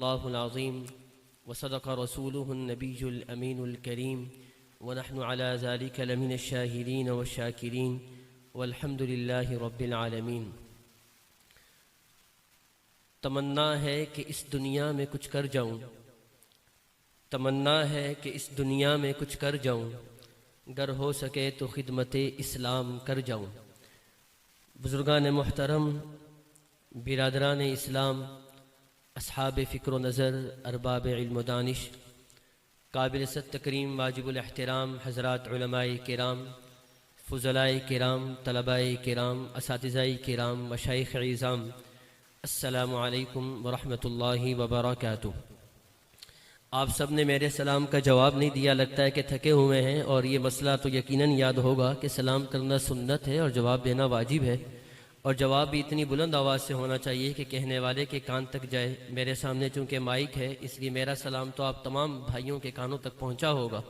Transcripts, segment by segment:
अल्लाहुल अज़ीम व सदक़ रसूलुहुन नबियुल अमीनुल करीम व नहनु अला ज़ालिका लमिनश शाहिदीन व शाकिरीन वल्हम्दुलिल्लाहि रब्बिल आलमीन। तमन्ना है कि इस दुनिया में कुछ कर जाऊं, तमन्ना है कि इस दुनिया में कुछ कर जाऊं, गर हो सके तो खिदमते इस्लाम कर जाऊं। बुज़ुर्गान मुहतरम, बिरादरान इस्लाम, अस्हाब फ़िक्र नज़र, अरबाब इल्म दानिश, काबिल सत तकरीम वाजिबुल एहतराम हज़रात उलमाए किराम, फ़ुज़लाए किराम, तलबाए किराम, असातिज़ाए किराम, मशाइख़ इज़ाम, अस्सलामु अलैकुम व रहमतुल्लाहि व बरकातुहू। आप सब ने मेरे सलाम का जवाब नहीं दिया, लगता है कि थके हुए हैं। और ये मसला तो यकीनन याद होगा कि सलाम करना सुन्नत है और जवाब देना वाजिब है, और जवाब भी इतनी बुलंद आवाज़ से होना चाहिए कि कहने वाले के कान तक जाए। मेरे सामने चूँकि माइक है, इसलिए मेरा सलाम तो आप तमाम भाइयों के कानों तक पहुँचा होगा।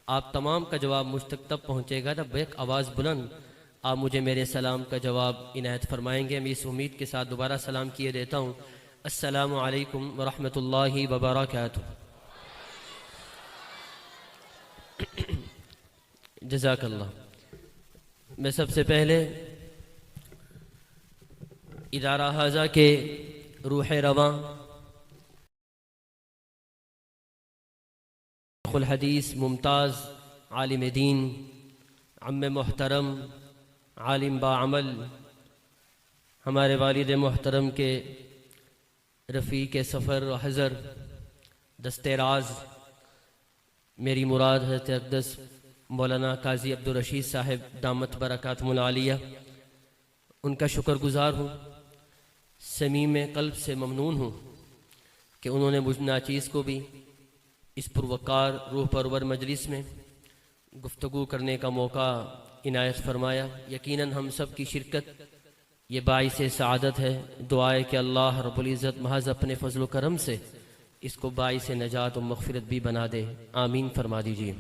आप तमाम का जवाब मुझ तक तब पहुँचेगा जब एक आवाज़ बुलंद आप मुझे मेरे सलाम का जवाब इनायत फरमाएंगे। मैं इस उम्मीद के साथ दोबारा सलाम किए देता हूँ। अस्सलामु अलैकुम व रहमतुल्लाहि व बरकातुहू। जज़ाकल्लाह। मैं सबसे पहले इदारा हाजा के रूह रवां खुल हदीस मुमताज़ आलिम दीन अम्मे मोहतरम आलिम बाअमल हमारे वालिद मोहतरम के रफ़ीक़ सफ़र हज़र दस्ते राज मेरी मुराद हज़रत अक़दस मौलाना काजी अब्दुल रशीद साहिब दामत बरकातुहुल आलिया, उनका शुक्रगुज़ार हूँ। समीम क़ल्ब से ममनून हूँ कि उन्होंने मुझ नाचीज़ को भी इस पुरवकार रूह परवर मजलिस में गुफ्तगू करने का मौका इनायत फरमाया। यकीनन हम सब की शिरकत ये बाइसे सआदत है। दुआ है कि अल्लाह रब्बुल इज़्ज़त महज़ अपने फ़ज़ल व करम से इसको बाइसे नजात और मग़फ़िरत भी बना दे। आमीन फरमा दीजिए।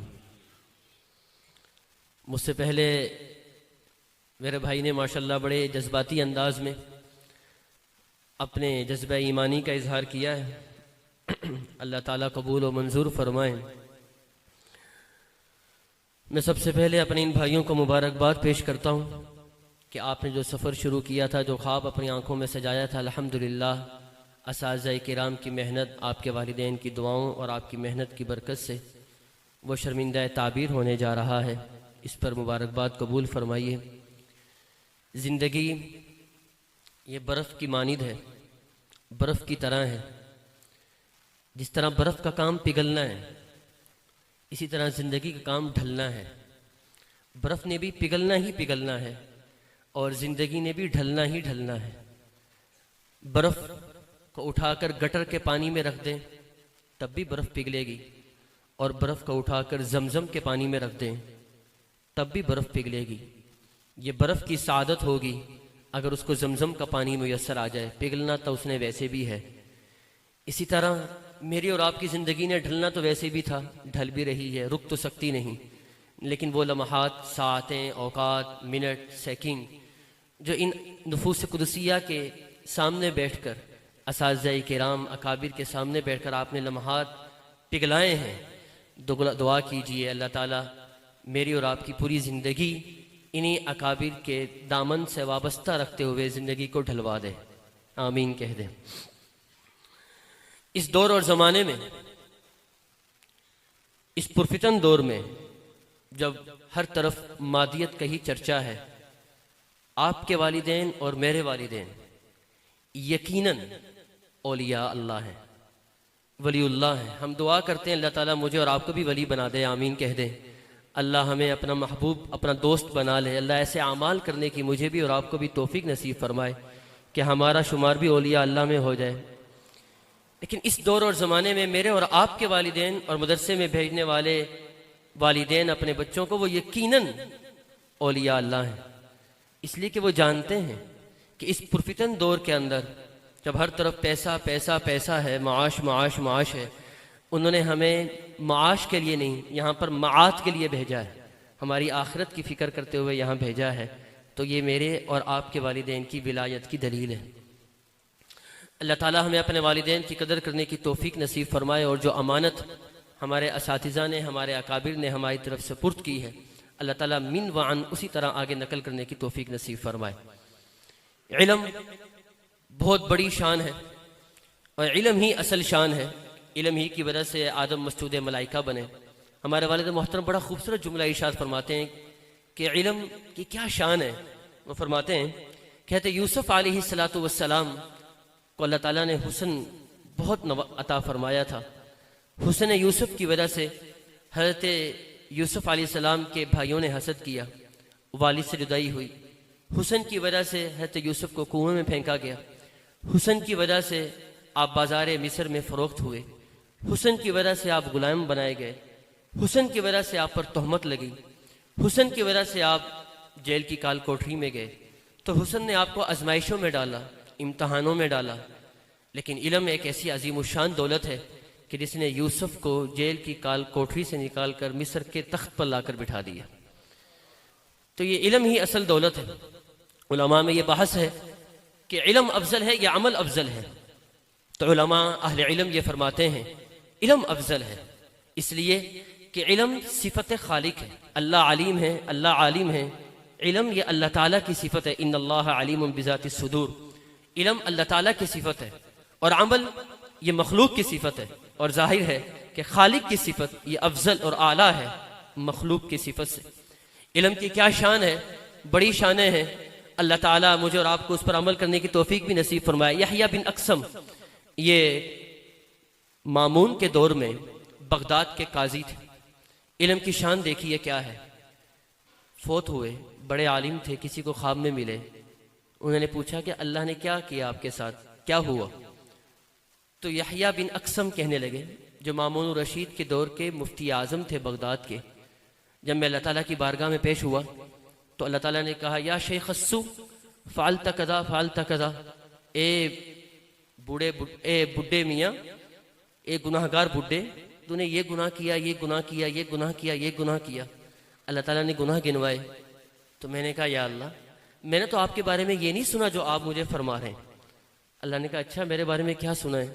मुझसे पहले मेरे भाई ने माशाल्लाह बड़े जज्बाती अंदाज में अपने जज्बा ईमानी का इजहार किया है। अल्लाह ताला कबूल और मंजूर फरमाएं। मैं सबसे पहले अपने इन भाइयों को मुबारकबाद पेश करता हूँ कि आपने जो सफ़र शुरू किया था, जो ख्वाब अपनी आंखों में सजाया था, अल्हम्दुलिल्लाह असातिज़ाए किराम की मेहनत, आपके वालिदैन की दुआओं और आपकी मेहनत की बरकत से वो शर्मिंदा ताबीर होने जा रहा है। इस पर मुबारकबाद कबूल फरमाइए। ज़िंदगी ये बर्फ़ की मानिद है, बर्फ़ की तरह है। जिस तरह बर्फ़ का काम पिघलना है, इसी तरह ज़िंदगी का काम ढलना है। बर्फ़ ने भी पिघलना ही पिघलना है और ज़िंदगी ने भी ढलना ही ढलना है। बर्फ़ को उठाकर गटर के पानी में रख दें तब भी बर्फ़ पिघलेगी, और बर्फ़ को उठाकर ज़मज़म के पानी में रख दें तब भी बर्फ़ पिघलेगी। ये बर्फ़ की सादत होगी अगर उसको ज़मज़म का पानी मुयस्सर आ जाए। पिघलना तो उसने वैसे भी है। इसी तरह मेरी और आपकी ज़िंदगी ने ढलना तो वैसे भी था, ढल भी रही है, रुक तो सकती नहीं। लेकिन वो लम्हात, सातें, औकात, मिनट, सेकंड जो इन नफूस कुदसिया के सामने बैठकर, असातिज़ाए किराम अकाबिर के सामने बैठकर आपने लम्हात पिघलाए हैं, दुआ कीजिए अल्लाह ताला मेरी और आपकी पूरी ज़िंदगी इन्हीं अकाबिर के दामन से वाबस्ता रखते हुए ज़िंदगी को ढलवा दे। आमीन कह दें। इस दौर और ज़माने में, इस पुरफितन दौर में, जब हर तरफ मादियत का ही चर्चा है, आपके वालिदैन और मेरे वालिदैन यकीनन औलिया अल्लाह है, वलीउल्लाह है। हम दुआ करते हैं अल्लाह ताला मुझे और आपको भी वली बना दे। आमीन कह दें। अल्लाह हमें अपना महबूब, अपना दोस्त बना ले। अल्लाह ऐसे आमाल करने की मुझे भी और आपको भी तौफीक नसीब फरमाए कि हमारा शुमार भी औलिया अल्लाह में हो जाए। लेकिन इस दौर और ज़माने में मेरे और आपके वालिदैन और मदरसे में भेजने वाले वालिदैन अपने बच्चों को वो यकीनन औलिया अल्लाह हैं, इसलिए कि वो जानते हैं कि इस पुरफितन दौर के अंदर जब हर तरफ पैसा पैसा पैसा है, माश माश माश है, उन्होंने हमें माश के लिए नहीं, यहाँ पर माआत के लिए भेजा है। हमारी आखिरत की फ़िक्र करते हुए यहाँ भेजा है। तो ये मेरे और आपके वालिदैन की विलायत की दलील है। अल्लाह ताला हमें अपने वालिदैन की कदर करने की तौफीक नसीब फरमाए और जो अमानत हमारे असातिज़ा ने, हमारे अकाबिर ने हमारी तरफ से पुर्द की है, अल्लाह ताला मिन व अन उसी तरह आगे नकल करने की तौफीक नसीब फरमाए। इल्म बहुत बड़ी शान है और इल्म ही असल शान है। इल्म ही की वजह से आदम मस्तूद मलाइका बने। हमारे वालिद मोहतरम बड़ा खूबसूरत जुमला इरशाद फरमाते हैं कि इल्म की क्या शान है। वो फरमाते हैं, कहते यूसुफ अलैहिस्सलातु वस्सलाम को अल्लाह ताला ने हुस्न बहुत अता फरमाया था। हुस्न यूसुफ की वजह से हज़रत यूसुफ अलैहिस्सलाम के भाइयों ने हसद किया, वालिद से जुदाई हुई। हुस्न की वजह से हज़रत यूसुफ को कुएं में फेंका गया। हुस्न की वजह से आप बाज़ार मिस्र में फ़रोख्त हुए। हुस्न की वजह से आप गुलाम बनाए गए। हुस्न की वजह से आप पर तोहमत लगी। हुस्न की वजह से आप जेल की काल कोठरी में गए। तो हुस्न ने आपको आजमाइशों में डाला, इम्तहानों में डाला। लेकिन इल्म एक ऐसी अजीमुशान दौलत है कि जिसने यूसुफ को जेल की काल कोठरी से निकाल कर मिस्र के तख्त पर लाकर बिठा दिया। तो ये इल्म ही असल दौलत है। उलमा में ये बहस है कि इल्म अफजल है या अमल अफजल है। तो उलमा अहले इल्म ये फरमाते हैं इल्म अफजल है, इसलिए कि इल्म सिफत खालिक है। अल्लाह अलीम है, अल्लाह आलिम है। इल्म ये अल्लाह ताला की सिफत है। इन्नल्लाह अलीमुम बिज़ाति सुदूर। इल्म अल्लाह ताला की सिफत है और अमल ये मखलूक की सिफत है। और जाहिर है कि खालिक की सिफत ये अफजल और आला है मखलूक की सिफत से। इल्म की क्या शान है, बड़ी शानें हैं। अल्लाह ताला मुझे और आपको उस पर अमल करने की तौफीक भी नसीब फरमाए। यहया बिन अक्सम ये मामून के दौर में बगदाद के काजी थे। इल्म की शान देखिए क्या है। फोत हुए, बड़े आलिम थे, किसी को ख्वाब में मिले। उन्होंने पूछा कि अल्लाह ने क्या किया आपके साथ, क्या हुआ? तो यहया बिन अक्सम कहने लगे, जो मामून रशीद के दौर के मुफ्ती आज़म थे बगदाद के, जब मैं अल्लाह ताला की बारगाह में पेश हुआ तो अल्लाह ताला ने कहा या शेख अस्सू फालता कदा फालता कदा, ए बुड्ढे मियाँ, ए गुनाहगार बुड्ढे, तूने ये गुनाह किया, ये गुनाह किया, ये गुनाह किया, ये गुनाह किया। अल्लाह ताला ने गुनाह गिनवाए। तो मैंने कहा या अल्लाह, मैंने तो आपके बारे में ये नहीं सुना जो आप मुझे फरमा रहे हैं। अल्लाह ने कहा अच्छा, मेरे बारे में क्या सुना है?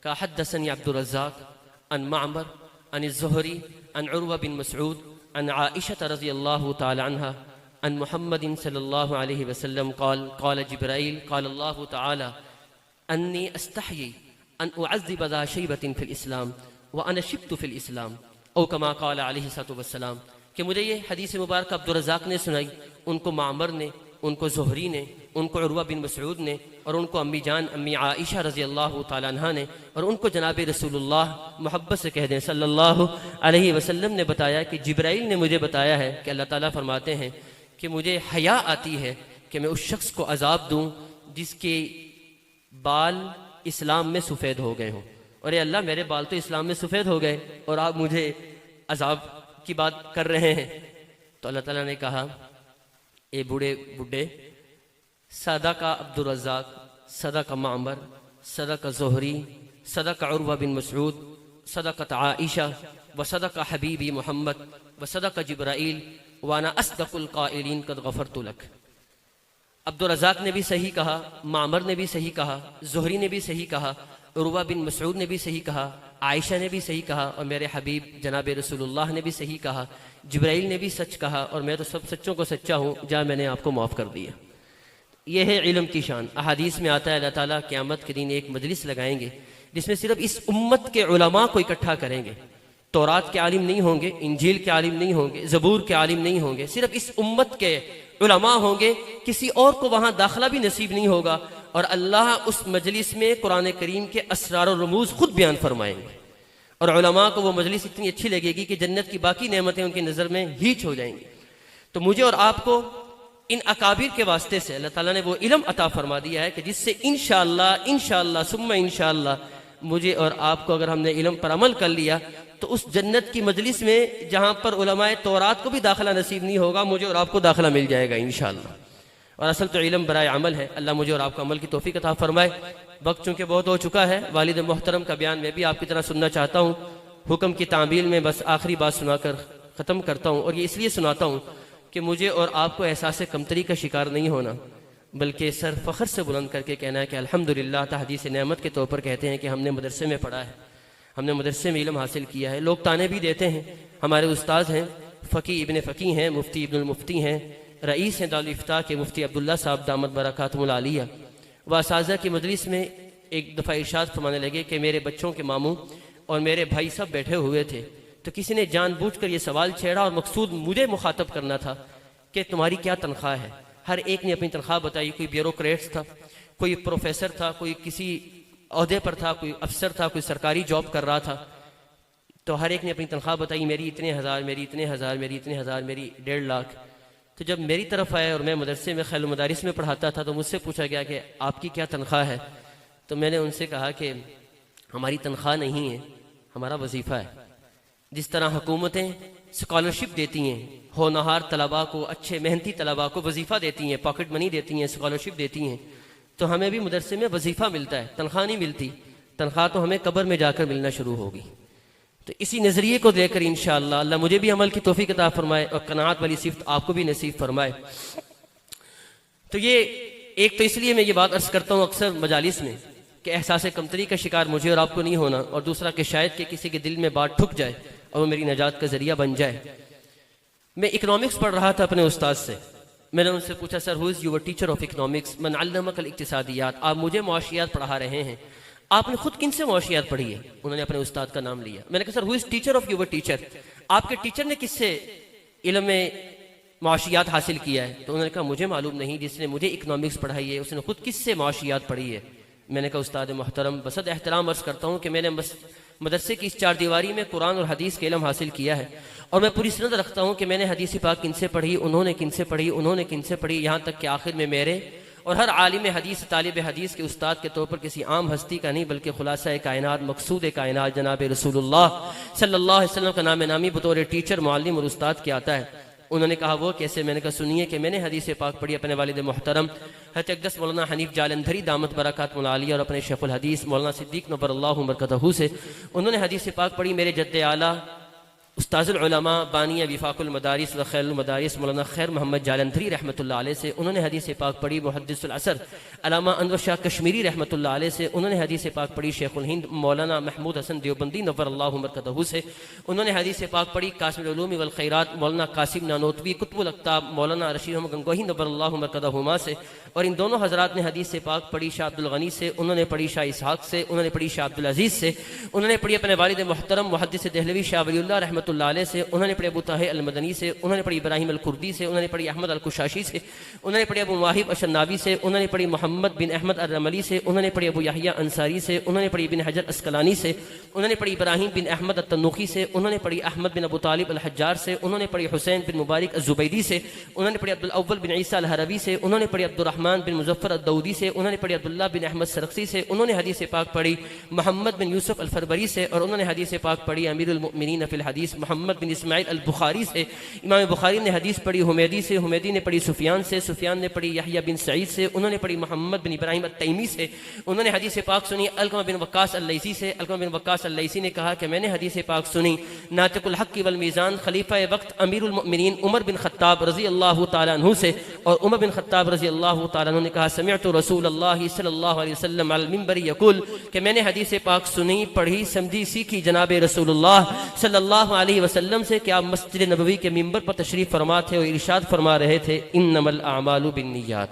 कहा हद्दसनी अब्दुर रज़्ज़ाक़ अन मअमर अन ज़ुहरी अन उर्वा बिन मसऊद अन आइशा रज़ियल्लाहु तआला अन्हा अन मुहम्मदिन सल्लल्लाहु अलैहि वसल्लम क़ाल क़ाल जिब्राईल क़ाल अल्लाहु तआला अन्नी अस्तहयी अन उअज़्ज़िब ज़ा शैबतिन फ़िल इस्लाम व अना शिब्तु फ़िल इस्लाम औ कमा क़ाल अलैहि सल्लतु वस्सलाम। कि मुझे ये हदीस मुबारक अब्दुर रज़्ज़ाक़ ने सुनाई, उनको मामर ने, उनको ज़ुहरी ने, उनको उर्वा बिन मसऊद ने, और उनको अम्मी जान अम्मी आइशा रज़ी अल्लाह तआला अन्हा ने, और उनको जनाब रसूलुल्लाह मोहब्बत से कह दें सल्लल्लाहु अलैहि वसल्लम ने बताया कि जिब्राइल ने मुझे बताया है कि अल्लाह ताला फरमाते हैं कि मुझे हया आती है कि मैं उस शख्स को अजाब दूँ जिसके बाल इस्लाम में सफ़ेद हो गए हों। और अल्लाह, मेरे बाल तो इस्लाम में सफ़ेद हो गए और आप मुझे अजाब की बात कर रहे हैं। तो अल्लाह ताला ने कहा ए बूढ़े बुड्ढे, सदा का अब्दुर रज़्ज़ाक़, सदा का मामर, सदा का ज़ुहरी, सदा का उर्वा बिन मसऊद, सदा का आइशा व सदा का हबीबी मोहम्मद व सदा का जिब्राईल वाना अस्दक़ुल क़ाइलीन क़द ग़फ़रतु लक। अब्दुर रज़्ज़ाक़ ने भी सही कहा, मामर ने भी सही कहा, ज़ुहरी ने भी सही कहा, उर्वा बिन मसऊद ने भी सही कहा, आयशा ने भी सही कहा, और मेरे हबीब जनाब रसूलुल्लाह ने भी सही कहा, जिब्राइल ने भी सच कहा, और मैं तो सब सच्चों को सच्चा हूँ, जहाँ मैंने आपको माफ़ कर दिया। यह है इल्म की शान। अहादीस में आता है अल्लाह ताला क़यामत के दिन एक मजलिस लगाएंगे जिसमें सिर्फ इस उम्मत के उलमा को इकट्ठा करेंगे। तौरात के आलिम नहीं होंगे, इंजील के आलिम नहीं होंगे, ज़बूर के आलिम नहीं होंगे, सिर्फ इस उम्मत के उलमा होंगे। किसी और को वहाँ दाखिला भी नसीब नहीं होगा। और अल्लाह उस मजलिस में कुरान करीम के असरार और रमूज़ खुद बयान फरमाएंगे, और उलमा को वो मजलिस इतनी अच्छी लगेगी कि जन्नत की बाकी नेमतें उनकी नज़र में हीच हो जाएंगी। तो मुझे और आपको इन अकाबिर के वास्ते से अल्लाह ताला ने वो इल्म अता फरमा दिया है कि जिससे इंशाअल्लाह सुम्मा इंशाअल्लाह मुझे और आपको, अगर हमने इल्म पर अमल कर लिया, तो उस जन्नत की मजलिस में जहाँ पर उलमाए तौरात को भी दाखिला नसीब नहीं होगा, मुझे और आपको दाखिला मिल जाएगा इंशाअल्लाह। और असल तो इल्म बराए अमल है। अल्लाह मुझे और आपको अमल की तौफीक अता फरमाए। वक्त चूँकि बहुत हो चुका है, वालिद मोहतरम का बयान मैं भी आपकी तरह सुनना चाहता हूँ। हुक्म की तामील में बस आखिरी बात सुनाकर ख़त्म करता हूँ, और ये इसलिए सुनाता हूँ कि मुझे और आपको एहसास कमतरी का शिकार नहीं होना। बल्कि सर फ़ख्र से बुलंद करके कहना है कि अल्हम्दुलिल्लाह तहदीस नेमत के तौर पर कहते हैं कि हमने मदरसे में पढ़ा है, हमने मदरसे में इल्म हासिल किया है। लोग ताने भी देते हैं, हमारे उस्ताद हैं फ़की इब्न फ़की हैं, मुफ्ती इब्नुल मुफ्ती हैं, रईस हैं दारुल इफ्ता के मुफ्ती अब्दुल्ला साहब दामत बरकातुहुल आलिया। व असातिज़ा की मजलिस में एक दफ़ा इरशाद फरमाने लगे कि मेरे बच्चों के मामू और मेरे भाई सब बैठे हुए थे, तो किसी ने जानबूझकर ये सवाल छेड़ा और मकसूद मुझे मुखातब करना था कि तुम्हारी क्या तनख्वाह है। हर एक ने अपनी तनख्वाह बताई, कोई ब्यूरोक्रेट्स था, कोई प्रोफेसर था, कोई किसी ओहदे पर था, कोई अफसर था, कोई सरकारी जॉब कर रहा था। तो हर एक ने अपनी तनख्वाह बताई, मेरी इतने हज़ार, मेरी इतने हज़ार, मेरी इतने हज़ार, मेरी 1.5 लाख। तो जब मेरी तरफ आए और मैं मदरसे में खैल मदारिस में पढ़ाता था तो मुझसे पूछा गया कि आपकी क्या तनख्वाह है। तो मैंने उनसे कहा कि हमारी तनख्वाह नहीं है, हमारा वजीफ़ा है। जिस तरह हुकूमतें स्कॉलरशिप देती हैं, होनहार तलबा को, अच्छे मेहनती तलबा को वजीफ़ा देती हैं, पॉकेट मनी देती हैं, स्कॉलरशिप देती हैं, तो हमें भी मदरसे में वजीफ़ा मिलता है, तनख्वाह नहीं मिलती। तनख्वाह तो हमें कब्र में जाकर मिलना शुरू होगी। तो इसी नज़रिए को देखकर इंशाअल्लाह अल्लाह मुझे भी अमल की तौफीक अता फरमाए और कनाअत वाली सिफ़त आपको भी नसीब फरमाए। तो ये एक तो इसलिए मैं ये बात अर्ज़ करता हूँ अक्सर मजालिस में कि एहसास कमतरी का शिकार मुझे और आपको नहीं होना, और दूसरा कि शायद कि किसी के दिल में बात ठुक जाए और वो मेरी नजात का ज़रिया बन जाए। मैं इकनॉमिक्स पढ़ रहा था अपने उस्ताद से। मैंने उनसे पूछा, sir who is your teacher of economics, मन अल्लमकल इक्तिसादियात, आप मुझे मुआशियात पढ़ा रहे हैं, आपने खुद किन से मुआशियात पढ़ी है? उन्होंने अपने उस्ताद का नाम लिया। मैंने कहा sir who is teacher of your teacher, आपके टीचर ने किससे इल्म में मुआशियात हासिल किया है? तो उन्होंने कहा मुझे मालूम नहीं, जिसने मुझे इकनॉमिक्स पढ़ाई है उसने खुद किससे मुआशियात पढ़ी है? मैंने कहा उस्ताद मोहतरम, बसद एहतराम अर्ज़ करता हूँ कि मैंने मदरसे की इस 4 दीवारी में कुरान और हदीस के इल्म हासिल किया है, और मैं पूरी सनद रखता हूँ कि मैंने हदीस पाक किनसे पढ़ी, उन्होंने किनसे पढ़ी, उन्होंने किनसे पढ़ी, यहाँ तक कि आखिर में मेरे और हर आलिम हदीस तालिब हदीस के उस्ताद के तौर पर किसी आम हस्ती का नहीं बल्कि खुलासा कायनात, मकसूद कायनात जनाब रसूलुल्लाह सल्लल्लाहु अलैहि वसल्लम का नाम नामी बतौर टीचर, मुअल्लिम और उस्ताद के आता है। उन्होंने कहा वो कैसे? मैंने कहा सुनिए कि मैंने हदीस पाक पढ़ी अपने वालिद मोहतरम हज़रत अक़दस मौलाना हनीफ जालंधरी दामत बरकातुहुल आलिया और अपने शेखुल हदीस मौलाना सिद्दीक नव्वरल्लाहु बरकतहू से। उन्होंने हदीस पाक पढ़ी मेरे जद्दे आला उस्ताजुल उलमा बानिया विफाकुल मदारिस व खैरुल मदारिस मौलाना खैर मोहम्मद जालंधरी रहमतुल्लाह अलैह से। उन्होंने हदीस पाक पढ़ी मुहद्दिसुल असर अल्लामा अनवर शाह कश्मीरी रहमतुल्लाह अलैह से। उन्होंने हदीस पाक पढ़ी शेखुल हिंद मौलाना महमूद हसन देवबंदी नव्वरल्लाहु बरकतहू से। उन्होंने हदीस पाक पढ़ी कासिमुल उलूम वल खैरात मौलाना कासिम नानोतवी कुतुबुल अक्ताब मौलाना रशीद अहमद गंगोही नव्वरल्लाहु बरकतहुमा से। और इन दोनों हजरात ने हदीस पाक पढ़ी शाह अब्दुल गनी से, उन्होंने पढ़ी शाह इसहाक से, उन्होंने पढ़ी शाह अब्दुल अजीज़ से, उन्होंने पढ़ी अपने वालिद मोहतरम मुहद्दिस देहलवी शाह वलीउल्लाह रहमतुल्लाह अलैह से, उन्होंने पढ़ी अबू ताहिर अल मदनी से, उन्होंने पढ़ी इब्राहिम अल कुर्दी से, उन्होंने पढ़ी अहमद अल कुशाशी से, उन्होंने पढ़ी अबू वाहिब अशन्नाबी से, उन्होंने पढ़ी मोहम्मद बिन अहमद अर रमली से, उन्होंने पढ़ी अबू यहया अंसारी से, उन्होंने पढ़ी बिन हजर अस्कलानी से, उन्होंने पढ़ी इब्राहिम बिन अहमद अत्तनुखी से, उन्होंने पढ़ी अहमद बिन अबू तालिब अल हज्जार से, उन्होंने पढ़ी हुसैन बिन मुबारक अज़ुबैदी से, उन्होंने पढ़ी अब्दुल अव्वल बिन ईसा अल हरवी से, उन्होंने पढ़ी अब्दुर्रहमान बिन मुजफ्फर अद-दऊदी से, उन्होंने पढ़ी अब्दुल्लाह बिन अहमद सरक्सी से, उन्होंने हदीस पाक पढ़ी मोहम्मद बिन यूसुफ अल फरबरी से, और उन्होंने हदीस पाक पढ़ी अमीरुल मुमिनीन फिल हदीस मोहम्मद बिन इस्माइल अल बुखारी से। इमाम बुखारी ने हदीस पढ़ी हुमैदी से, हुमैदी ने पढ़ी सुफियान से, सुफियान ने पढ़ी यहया बिन सईद से, उन्होंने पढ़ी मोहम्मद बिन इब्राहिम अत-तैमी से। उन्होंने हदीस पाक सुनी अलकमा बिन वक्कास अल-लैसी से। अलकमा बिन वक्कास अल-लैसी ने कहा कि मैंने हदीस पाक सुनी नातिकुल हक़ वल मीज़ान खलीफा वक्त अमीरुल मुमिनीन उमर बिन खत्ताब रज़ी अल्लाह तआला अन्हु से। और उमर बिन खत्ताब रज़ी अल्लाह तआला अन्हु ने कहा समिअतु रसूलुल्लाह सल्लल्लाहु अलैहि वसल्लम अल मिंबर यक़ूल कि मैंने हदीस पाक सुनी, पढ़ी, समझी, सीखी जनाब रसूलुल्लाह सल्लल्लाहु अलैहि वसल्लम से कि आप मस्जिद नबवी के मिंबर पर तशरीफ फरमा थे और इरशाद फरमा रहे थे इन्नमल आमालु बिन्नियात।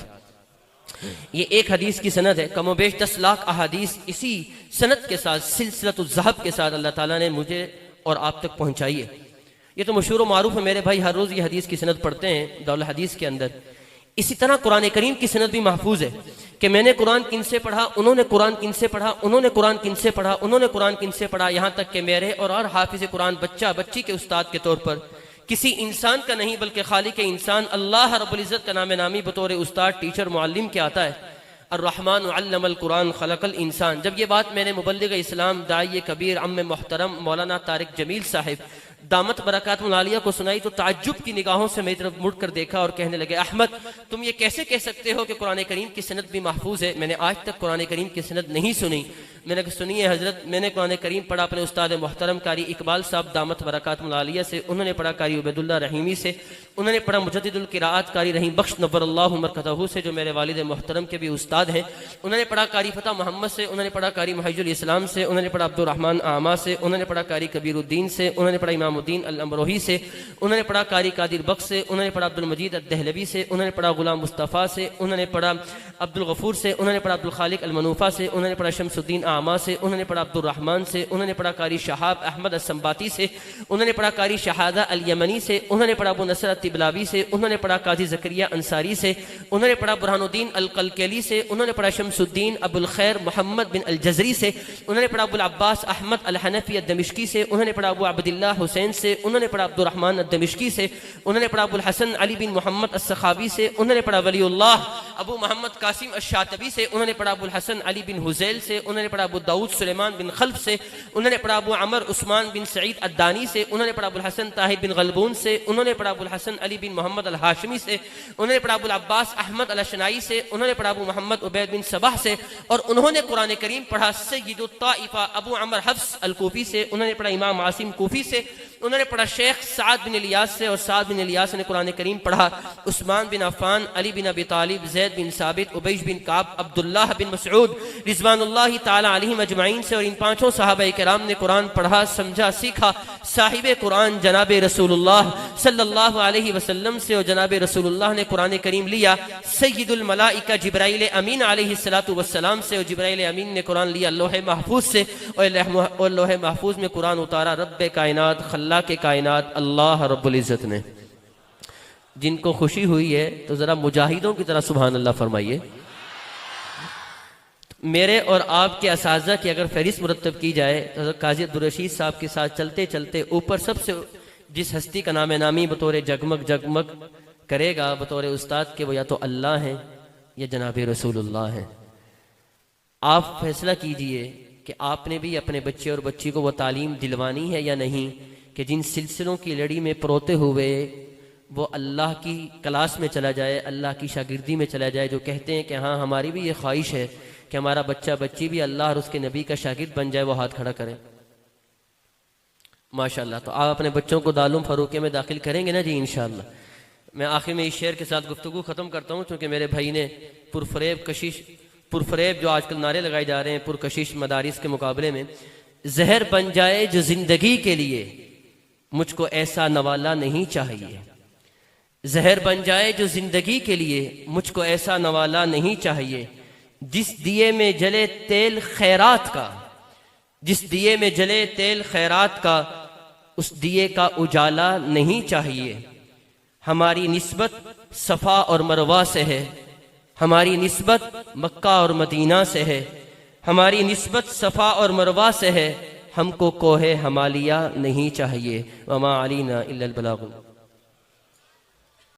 ये एक हदीस की सनद है। कमोबेश 10 लाख अहादीस इसी सनद के साथ सिलसिलतुल ज़हब के साथ अल्लाह ताला ने मुझे और आप तक पहुंचाई है। ये तो मशहूर व मारूफ है, मेरे भाई हर रोज़ ये हदीस की सनद पढ़ते हैं दारुल हदीस के अंदर। इसी तरह कुरान करीम की सनद भी महफूज है कि मैंने कुरान किनसे पढ़ा, उन्होंने कुरान किनसे पढ़ा, उन्होंने कुरान किनसे पढ़ा, उन्होंने कुरान किनसे पढ़ा, यहाँ तक कि मेरे और हर हाफिज कुरान बच्चा बच्ची के उस्ताद के तौर पर किसी इंसान का नहीं बल्कि खालिक इंसान अल्लाह रब्बुल इज़्ज़त का नाम नामी बतौर उस्ताद, टीचर, मुअल्लिम के आता है। अर्रहमान अल्लमल कुरान खलकल इंसान। जब ये बात मैंने मुबल्लिग इस्लाम दाई कबीर अम्मे मोहतरम मौलाना तारिक जमील साहिब दामत बरकातुहुल आलिया को सुनाई तो ताज्जुब की निगाहों से मेरी तरफ मुड़ कर देखा और कहने लगे अहमद तुम ये कैसे कह सकते हो कि कुरान करीम की सनद भी महफूज है? मैंने आज तक कुरान करीम की सनद नहीं सुनी। मैंने कहा सुनिए हजरत, मैंने कुरान करीम पढ़ा अपने उस्ताद मोहतरम कारी इकबाल साहब दामत बरकातुहुल आलिया से, उन्होंने पढ़ा कारी उबैदुल्लाह रहीमी से, उन्होंने पढ़ा मुजद्दिदुल क़िराअत कारी रहीम बख्श नव्वरल्लाहु मरकज़हू से जो मेरे वालिद मोहतरम के भी उस्ताद हैं, उन्होंने पढ़ा कारी फ़तह मोहम्मद से, उन्होंने पढ़ा कारी मुहय्युल इस्लाम से, उन्होंने पढ़ा अब्दुर रहमान आमा से, उन्होंने पढ़ा कारी कबीरुद्दीन से, उन्होंने पढ़ा इमामुद्दीन अल अमरोही से, उन्होंने पढ़ा कारी कादिर बख्श से, उन्होंने पढ़ा अब्दुल मजीद अद-दहलवी से, उन्होंने पढ़ा गुलाम मुस्तफ़ा से, उन्होंने पढ़ा अब्दुल गफूर से, उन्होंने पढ़ा अब्दुल खालिक अल मनूफा से, उन्होंने पढ़ा शमसुद्दीन आमा से, उन्होंने पढ़ा अब्दुल रहमान से, उन्होंने पढ़ा कारी शहाब अहमद असंबाती से, उन्होंने पढ़ा कारी शहादा अल यमनी से, उन्होंने पढ़ा अबू नसर तिबलावी से, उन्होंने पढ़ा काजी ज़करिया अंसारी से, उन्होंने पढ़ा बुरहानुद्दीन अल कलकली से, उन्होंने पढ़ा शमसुद्दीन अबुल खैर मोहम्मद बिन अल जज़री से, उन्होंने पढ़ा अबुल अब्बास अहमद अल हनफी अद-दमिश्की से, उन्होंने पढ़ा अबू अब्दुल्लाह हुसैन से, उन्होंने पढ़ा अब्दुल रहमान अद-दमिश्की से, उन्होंने पढ़ा अबुल हसन अली बिन मोहम्मद अस-सखावी से, उन्होंने पढ़ा वलीउल्लाह अबू मोहम्मद कासिम अश-शातिबी से, उन्होंने पढ़ा अबुल हसन अली बिन हुज़ैल से, उन्होंने पढ़ा अबू दाऊद सुलेमान बिन खल्फ से, उन्होंने पढ़ा अबू अमर उस्मान बिन सईद अद्दानी से, उन्होंने पढ़ा अबुल हसन ताहिर बिन गलबून से, उन्होंने पढ़ा अबुल हसन अली बिन मोहम्मद अल हाशमी से, उन्होंने पढ़ा अबुल अब्बास अहमद अल अशनाई से, उन्होंने पढ़ा अबू मोहम्मद उबैद बिन सबह से, और उन्होंने कुरान करीम पढ़ा सय्यिदुत ताइफा अबू अमर हफ्स अल कूफी से, उन्होंने पढ़ा इमाम आसिम कूफी से, उन्होंने पढ़ा शेख साद बिन इलियास से, और साद बिन इलियास ने कुरान करीम पढ़ा उस्मान बिन अफ़ान, अली बिन अबी तालिब, ज़ैद बिन साबित, उबैश बिन काब, अब्दुल्लाह बिन मसऊद रिज़वानुल्लाहि ताला अलैहिम अजमईन से, और इन पांचों सहाबा किराम ने कुरान पढ़ा, समझा, सीखा साहिबे कुरान जनाब रसूलुल्लाह सल्लल्लाहु अलैहि वसल्लम से, और जनाब रसूलुल्लाह ने कुरान करीम लिया सय्यिदुल मलाइका जिब्राइल अमीन अलैहिस्सलातु वस्सलाम से, और जिब्राइल अमीन ने कुरान लिया लौह महफूज से, और लौह महफूज में कुरान उतारा रब्बे कायनात खल्लाक़ कायनात अल्लाह रब्बुल इज़्ज़त ने। जिनको खुशी हुई है तो ज़रा मुजाहिदों की तरह सुभान अल्लाह फरमाइए। मेरे और आपके असाज़ा की अगर फहरिस्त मुरतब की जाए तो काजी अब्दुल रशीद साहब के साथ चलते चलते ऊपर सबसे जिस हस्ती का नाम नामी बतौर जगमग जगमग करेगा बतौर उस्ताद के, वो या तो अल्लाह हैं या जनाब रसूलुल्लाह हैं। आप फैसला कीजिए कि आपने भी अपने बच्चे और बच्ची को वो तालीम दिलवानी है या नहीं, कि जिन सिलसिलों की लड़ी में परोते हुए वो अल्लाह की क्लास में चला जाए, अल्लाह की शागिर्दी में चला जाए, जो कहते हैं कि हाँ हमारी भी ये ख्वाहिश है कि हमारा बच्चा बच्ची भी अल्लाह और उसके नबी का शागिर्द बन जाए, वो हाथ खड़ा करें। माशाअल्लाह। तो आप अपने बच्चों को दारुल फरूक़िया में दाखिल करेंगे ना जी इंशाअल्लाह। मैं आखिर में इस शेर के साथ गुफ्तगू ख़त्म करता हूँ, क्योंकि मेरे भाई ने पुरफरेब जो आजकल नारे लगाए जा रहे हैं पुरकशिश मदारिस के मुकाबले में, जहर बन जाए जो जिंदगी के लिए मुझको ऐसा नवाला नहीं चाहिए, जहर बन जाए जो जिंदगी के लिए मुझको ऐसा नवाला नहीं चाहिए, जिस दिए में जले तेल खैरात का, जिस दिए में जले तेल खैरात का, उस दिए का उजाला नहीं चाहिए। हमारी निस्बत सफ़ा और मरवा से है, हमारी निस्बत मक्का और मदीना से है, हमारी निस्बत सफ़ा और मरवा से है, हमको कोहे हमालिया नहीं चाहिए। वमा अलीना इल्लल बलाग।